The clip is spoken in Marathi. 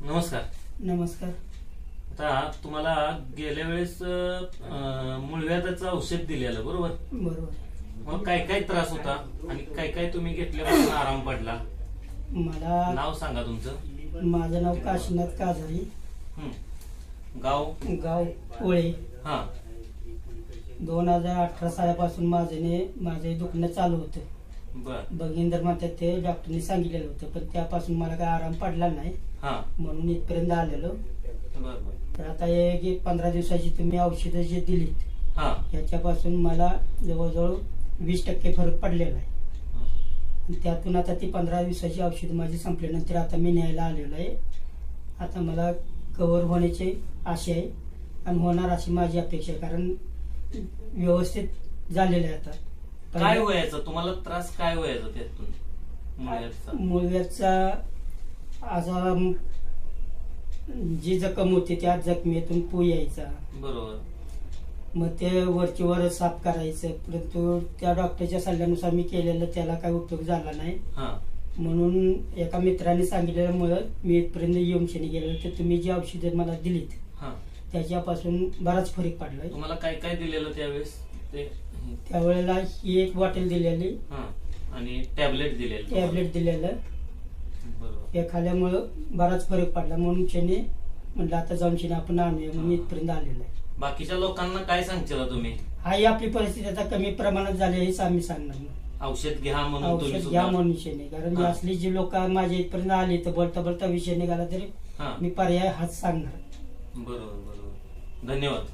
नमस्कार. नमस्कार. आता तुम्हाला गेल्या वेळेस मूळव्याधाचं औषध दिलेलं बरोबर. मग काय काय त्रास होता आणि काय काय तुम्ही घेतल्यापासून आराम पडला? मला नाव सांगा तुमचं. माझं नाव काशीनाथ काजारी. गाव गाव ओळे. हा. 2018 सालापासून माझे दुखणं चालू होतं. बर. भगिंदर म्हणतात ते डॉक्टरने सांगितलेलं होतं, पण त्यापासून मला काय आराम पडला नाही. म्हणून इथपर्यंत आलेलो. तर आता हे 15 दिवसाची तुम्ही औषधं जे दिलीत याच्यापासून मला जवळजवळ 20% फरक पडलेला आहे. त्यातून आता ती 15 दिवसाची औषध माझी संपल्यानंतर आता मी न्यायला आलेलो आहे. आता मला कव्हर होण्याची आशा आहे आणि होणार अशी माझी अपेक्षा आहे, कारण व्यवस्थित झालेलं आहे. आता काय व्हायचं तुम्हाला त्रास, काय व्हायचं त्यातून? मूळव्याधचा आजार, जी जखम होती त्या जखमेतून पू यायचा. बरोबर. मग ते वरची वर साफ करायचं, परंतु त्या डॉक्टरच्या सल्ल्यानुसार मी केलेलं त्याला काही उपयोग झाला नाही. म्हणून एका मित्राने सांगितल्यामुळे मी इथपर्यंत येऊन गेलो. तर तुम्ही जी औषधं मला दिलीत त्याच्यापासून बराच फरक पडलाय. तुम्हाला काय काय दिलेलं त्यावेळेस? त्यावेळेला ही एक बॉटल दिलेली आणि टॅबलेट दिलेलं. हे खाल्यामुळं बराच फरक पडला. म्हणून शेने म्हटलं आता जाऊन शेने आपण आणूया, म्हणून इथपर्यंत आलेलं आहे. बाकीच्या लोकांना काय सांगशील तुम्ही? ही आपली परिस्थिती आता कमी प्रमाणात झाली हेच आम्ही सांगणार. औषध घ्या म्हणून शेने, कारण असली जी लोक माझ्या इथपर्यंत आली तर बोलता बोलता विषय निघाला तरी मी पर्याय हाच सांगणार. बरोबर. धन्यवाद.